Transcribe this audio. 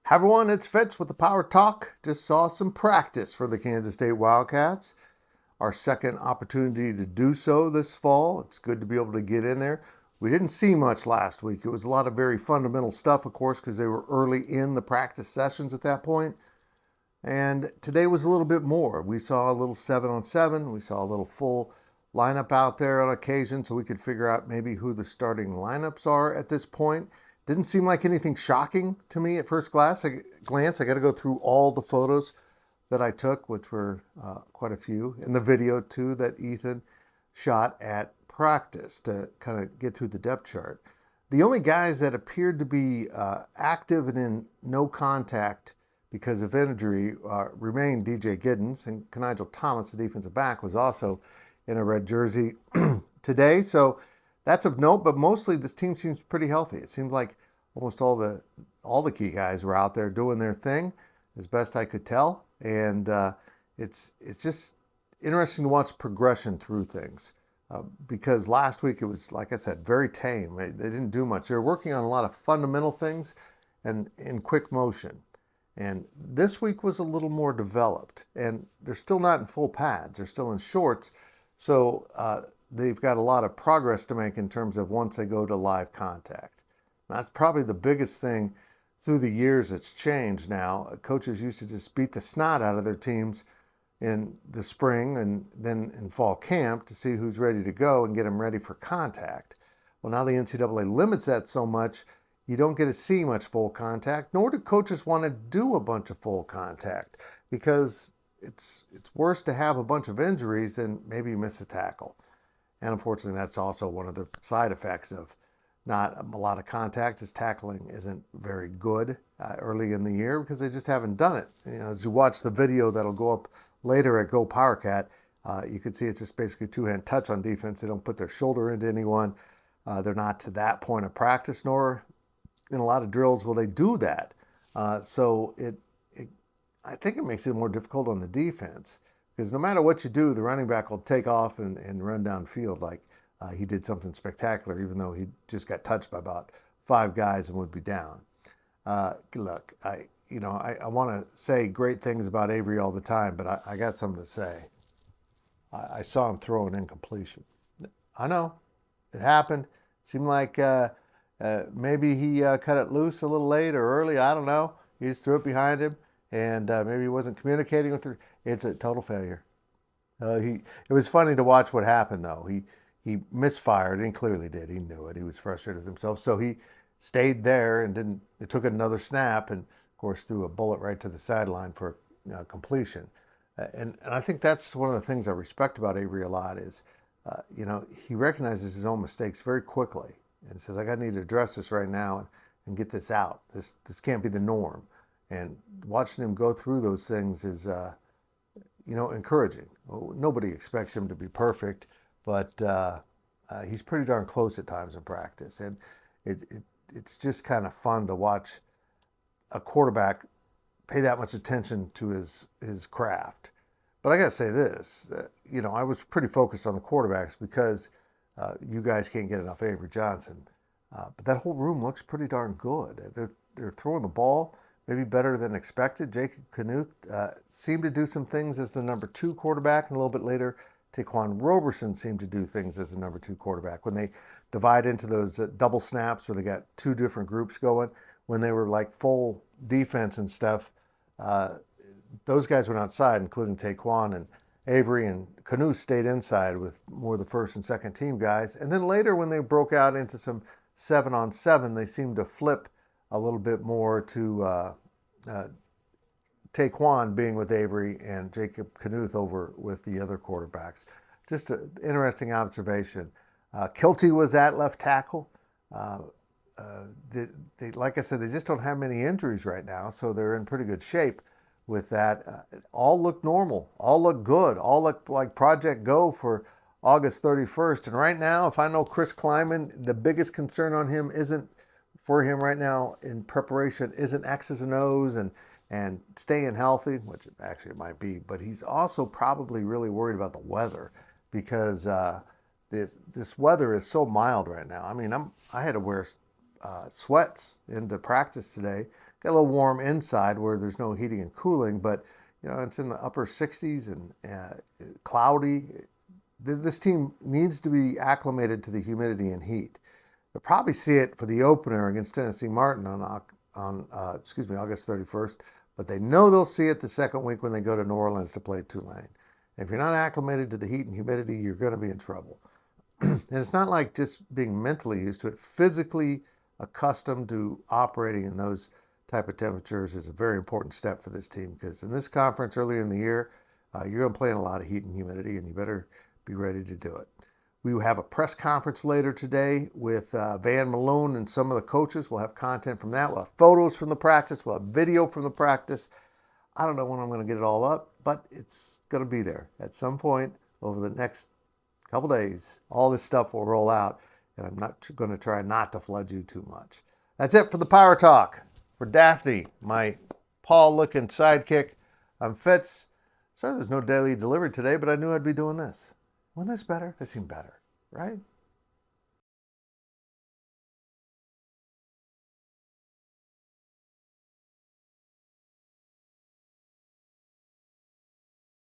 Hi everyone, it's Fitz with the Power Talk. Just saw some practice for the Kansas State Wildcats. Our second opportunity to do so this fall. It's good to be able to get in there. We didn't see much last week. It was a lot of very fundamental stuff, of course, because they were early in the practice sessions at that point. And today was a little bit more. We saw a little 7-on-7. We saw a little full lineup out there on occasion so we could figure out maybe who the starting lineups are at this point. Didn't seem like anything shocking to me at first glance. I got to go through all the photos that I took, which were quite a few, and the video too that Ethan shot at practice to kind of get through the depth chart. The only guys that appeared to be active and in no contact because of injury remained DJ Giddens, and Kenigel Thomas, the defensive back, was also in a red jersey today. So that's of note, but mostly this team seems pretty healthy. It seemed like almost all the key guys were out there doing their thing, as best I could tell, and it's just interesting to watch progression through things. Because last week it was, like I said, very tame. They didn't do much. They were working on a lot of fundamental things and in quick motion. And this week was a little more developed. And they're still not in full pads. They're still in shorts. So they've got a lot of progress to make in terms of once they go to live contact. That's probably the biggest thing through the years that's changed now. Coaches used to just beat the snot out of their teams in the spring and then in fall camp to see who's ready to go and get them ready for contact. Well, now the NCAA limits that so much, you don't get to see much full contact, nor do coaches want to do a bunch of full contact because it's worse to have a bunch of injuries than maybe miss a tackle. And unfortunately, that's also one of the side effects of not a lot of contact is tackling isn't very good early in the year because they just haven't done it. You know, as you watch the video that'll go up later at Go PowerCat, you can see it's just basically two-hand touch on defense. They don't put their shoulder into anyone. They're not to that point of practice, nor in a lot of drills will they do that. So I think it makes it more difficult on the defense because no matter what you do, the running back will take off and run downfield like he did something spectacular, even though he just got touched by about 5 guys and would be down. Look, I want to say great things about Avery all the time, but I got something to say. I saw him throw an incompletion. I know it happened. It seemed like maybe he cut it loose a little late or early. I don't know. He just threw it behind him, and maybe he wasn't communicating with her. It's a total failure. It was funny to watch what happened, though. He misfired, and he clearly did. He knew it. He was frustrated with himself, so he stayed there and didn't. It took another snap, and of course threw a bullet right to the sideline for completion. And I think that's one of the things I respect about Avery a lot is, he recognizes his own mistakes very quickly and says, I need to address this right now and get this out. This can't be the norm. And watching him go through those things is, encouraging. Nobody expects him to be perfect, but he's pretty darn close at times in practice. And it's just kind of fun to watch a quarterback pay that much attention to his craft. But I got to say this, I was pretty focused on the quarterbacks because you guys can't get enough Avery Johnson. But that whole room looks pretty darn good. They're throwing the ball maybe better than expected. Jacob Knuth seemed to do some things as the number 2 quarterback, and a little bit later, Taquan Roberson seemed to do things as the number 2 quarterback. When they divide into those double snaps where they got 2 different groups going, when they were like full defense and stuff, those guys went outside, including Taquan and Avery, and Knuth stayed inside with more of the first and second team guys. And then later when they broke out into some 7-on-7, they seemed to flip a little bit more to Taquan being with Avery and Jacob Knuth over with the other quarterbacks. Just an interesting observation. Kilty was at left tackle. Like I said, they just don't have many injuries right now, so they're in pretty good shape with that. All look normal. All look good. All look like Project Go for August 31st. And right now, if I know Chris Kleiman, the biggest concern on him isn't for him right now in preparation isn't X's and O's and staying healthy, which actually it might be, but he's also probably really worried about the weather because this weather is so mild right now. I mean, I had to wear sweats into practice today. Got a little warm inside where there's no heating and cooling, but it's in the upper 60s and cloudy. This team needs to be acclimated to the humidity and heat. They'll probably see it for the opener against Tennessee Martin on August 31st, but they know they'll see it the second week when they go to New Orleans to play Tulane. If you're not acclimated to the heat and humidity, you're going to be in trouble. And it's not like just being mentally used to it. Physically accustomed to operating in those type of temperatures is a very important step for this team, because in this conference early in the year, you're going to play in a lot of heat and humidity, and you better be ready to do it. We will have a press conference later today with Van Malone and some of the coaches. We'll have content from that. We'll have photos from the practice. We'll have video from the practice. I don't know when I'm going to get it all up, but it's going to be there at some point over the next couple days. All this stuff will roll out, and I'm not going to try not to flood you too much. That's it for the Power Talk. For Daphne, my Paul-looking sidekick, I'm Fitz. Sorry there's no daily delivery today, but I knew I'd be doing this. Wasn't this better? This seemed better, right?